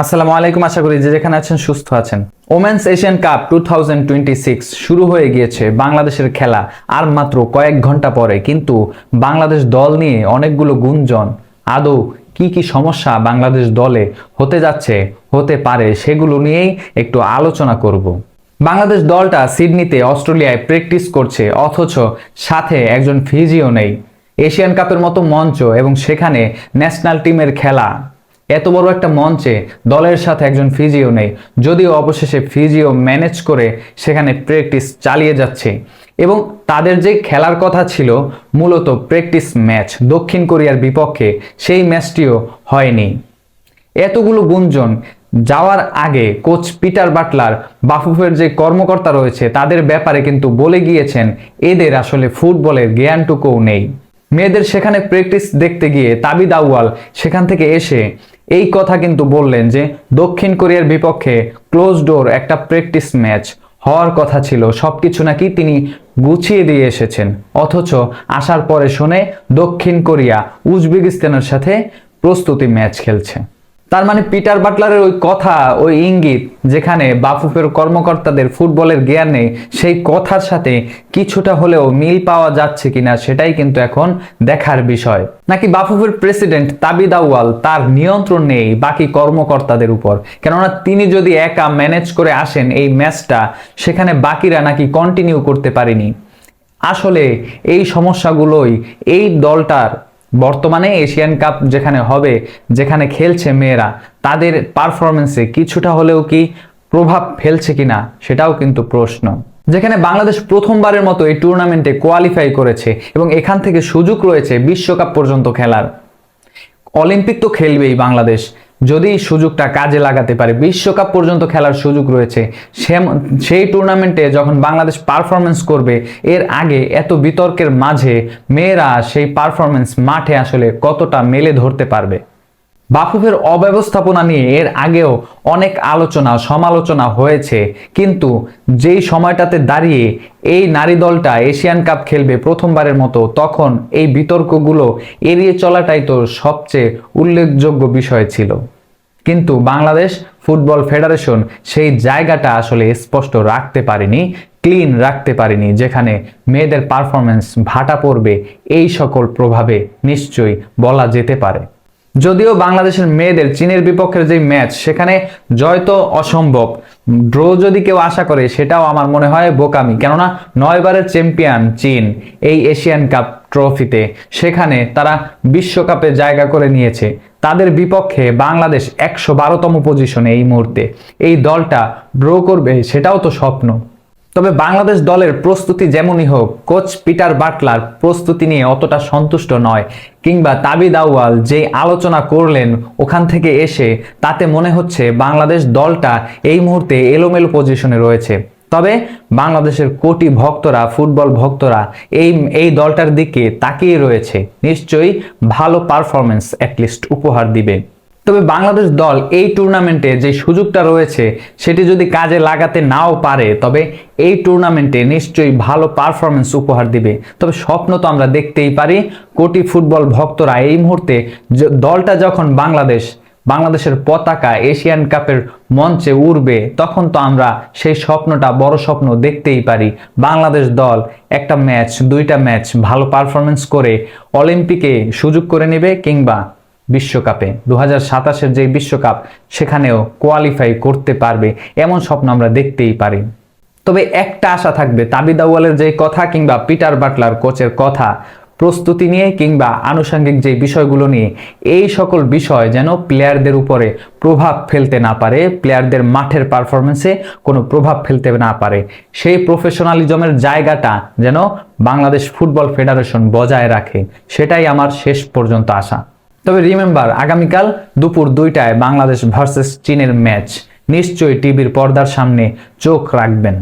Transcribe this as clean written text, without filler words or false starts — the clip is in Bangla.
আসসালামু আলাইকুম, আশা করি যে যেখানে আছেন সুস্থ আছেন। ওমেন্স এশিয়ান কাপ 2026 শুরু হয়ে গিয়েছে। বাংলাদেশের খেলা আর মাত্র কয়েক ঘন্টা পরে, কিন্তু বাংলাদেশ দল নিয়ে অনেকগুলো গুঞ্জন। আদৌ কি কি সমস্যা বাংলাদেশ দলে হতে পারে সেগুলো নিয়েই একটু আলোচনা করব। বাংলাদেশ দলটা সিডনিতে অস্ট্রেলিয়ায় প্র্যাকটিস করছে, অথচ সাথে একজন ফিজিও নেই। এশিয়ান কাপের মতো মঞ্চ এবং সেখানে ন্যাশনাল টিমের খেলা, এত বড় একটা মঞ্চে দলের সাথে একজন ফিজিও নেই। যদিও অবশেষে ফিজিও ম্যানেজ করে সেখানে প্র্যাকটিস চালিয়ে যাচ্ছে এবং তাদের যে খেলার কথা ছিল মূলত প্র্যাকটিস ম্যাচ দক্ষিণ কোরিয়ার বিপক্ষে, সেই ম্যাচটিও হয়নি। এতগুলো গুঞ্জন যাওয়ার আগে কোচ পিটার বাটলার বাফুফের যে কর্মকর্তা রয়েছে তাদের ব্যাপারে কিন্তু বলে গিয়েছেন এদের আসলে ফুটবলের জ্ঞানটুকুও নেই। মেয়েদের সেখানে প্র্যাকটিস দেখতে গিয়ে তাবিদ আউয়াল সেখান থেকে এসে এই কথা কিন্তু বললেন যে দক্ষিণ কোরিয়ার বিপক্ষে ক্লোজ ডোর একটা প্র্যাকটিস ম্যাচ হওয়ার কথা ছিল, সবকিছু নাকি তিনি গুছিয়ে দিয়ে এসেছেন। অথচ আসার পরে শুনে দক্ষিণ কোরিয়া উজবেকিস্তানের সাথে প্রস্তুতি ম্যাচ খেলছে। তার মানে পিটার বাটলারের ওই কথা, ওই ইঙ্গিত, যেখানে বাফুফের কর্মকর্তাদের ফুটবলের জ্ঞান নেই, সেই কথার সাথে কিছুটা হলেও মিল পাওয়া যাচ্ছে কিনা সেটাই কিন্তু এখন দেখার বিষয়। নাকি বাফুফের প্রেসিডেন্ট তাবিদ আউয়াল তার নিয়ন্ত্রণ নেই বাকি কর্মকর্তাদের উপর? কেননা তিনি যদি একা ম্যানেজ করে আসেন এই ম্যাচটা, সেখানে বাকিরা নাকি কন্টিনিউ করতে পারেনি। আসলে এই সমস্যাগুলোই এই দলটার বর্তমানে এশিয়ান কাপ যেখানে হবে, যেখানে খেলছে মেয়েরা, তাদের পারফরমেন্সে কিছুটা হলেও কি প্রভাব ফেলছে কিনা সেটাও কিন্তু প্রশ্ন। যেখানে বাংলাদেশ প্রথমবারের মতো এই টুর্নামেন্টে কোয়ালিফাই করেছে এবং এখান থেকে সুযোগ রয়েছে বিশ্বকাপ পর্যন্ত খেলার। অলিম্পিক তো খেলবেই বাংলাদেশ, যদি সুযোগটা কাজে লাগাতে পারে বিশ্বকাপ পর্যন্ত খেলার সুযোগ রয়েছে। সেই টুর্নামেন্টে যখন বাংলাদেশ পারফরমেন্স করবে, এর আগে এত বিতর্কের মাঝে মেয়েরা সেই পারফরমেন্স মাঠে আসলে কতটা মেলে ধরতে পারবে। বাফুফের অব্যবস্থাপনা নিয়ে এর আগেও অনেক আলোচনা সমালোচনা হয়েছে, কিন্তু যেই সময়টাতে দাঁড়িয়ে এই নারী দলটা এশিয়ান কাপ খেলবে প্রথমবারের মতো, তখন এই বিতর্কগুলো এড়িয়ে চলাটাই তো সবচেয়ে উল্লেখযোগ্য বিষয় ছিল। কিন্তু বাংলাদেশ ফুটবল ফেডারেশন সেই জায়গাটা আসলে স্পষ্ট রাখতে পারেনি, ক্লিন রাখতে পারেনি, যেখানে মেয়েদের পারফরমেন্স ভাটা পড়বে এই সকল প্রভাবে নিশ্চয়ই বলা যেতে পারে। যদিও বাংলাদেশের মেয়েদের চীনের বিপক্ষের যে ম্যাচ, সেখানে জয় তো অসম্ভব, ড্র যদি কেউ আশা করে সেটাও আমার মনে হয় বোকামি। কেননা 9 বারের চ্যাম্পিয়ন চীন এই এশিয়ান কাপ ট্রফিতে, সেখানে তারা বিশ্বকাপে জায়গা করে নিয়েছে। তাদের বিপক্ষে বাংলাদেশ 112তম পজিশনে এই মুহূর্তে। এই দলটা ড্র করবে সেটাও তো স্বপ্ন। তবে বাংলাদেশ দলের প্রস্তুতি যেমনই হোক, কোচ পিটার বাটলার প্রস্তুতি নিয়ে অতটা সন্তুষ্ট নয়, কিংবা তাবিদ আউয়াল যে আলোচনা করলেন ওখান থেকে এসে তাতে মনে হচ্ছে বাংলাদেশ দলটা এই মুহূর্তে এলোমেলো পজিশনে রয়েছে। তবে বাংলাদেশের কোটি ভক্তরা, ফুটবল ভক্তরা এই দলটার দিকে তাকিয়ে রয়েছে, নিশ্চয়ই ভালো পারফরমেন্স অ্যাটলিস্ট উপহার দিবে। তবে বাংলাদেশ দল এই টুর্নামেন্টে যে সুযোগটা রয়েছে সেটি যদি কাজে লাগাতে নাও পারে, তবে এই টুর্নামেন্টে নিশ্চয়ই ভালো পারফরমেন্স উপহার দিবে। তবে স্বপ্ন তো আমরা দেখতেই পারি, কোটি ফুটবল ভক্তরা এই মুহূর্তে দলটা যখন বাংলাদেশের পতাকা এশিয়ান কাপের মঞ্চে উড়বে, তখন তো আমরা সেই স্বপ্নটা, বড় স্বপ্ন দেখতেই পারি। বাংলাদেশ দল একটা ম্যাচ, 2টা ম্যাচ ভালো পারফরমেন্স করে অলিম্পিকে সুযোগ করে নেবে, কিংবা বিশ্বকাপে 2027-এর যে বিশ্বকাপ সেখানেও কোয়ালিফাই করতে পারবে, এমন স্বপ্ন আমরা দেখতেই পারি। তবে একটা আশা থাকবে, তাবিদ আউয়ালের যে কথা কিংবা পিটার বাটলার কোচের কথা, প্রস্তুতি নিয়ে কিংবা আনুষঙ্গিক যে বিষয়গুলো নিয়ে, এই সকল বিষয় যেন প্লেয়ারদের উপরে প্রভাব ফেলতে না পারে, প্লেয়ারদের মাঠের পারফরমেন্সে কোনো প্রভাব ফেলতে না পারে। সেই প্রফেশনালিজমের জায়গাটা যেন বাংলাদেশ ফুটবল ফেডারেশন বজায় রাখে, সেটাই আমার শেষ পর্যন্ত আশা। তবে রিমেম্বার, আগামীকাল দুপুর 2টায় বাংলাদেশ ভার্সেস চীনের ম্যাচ, নিশ্চয়ই টিভির পর্দার সামনে চোখ রাখবেন।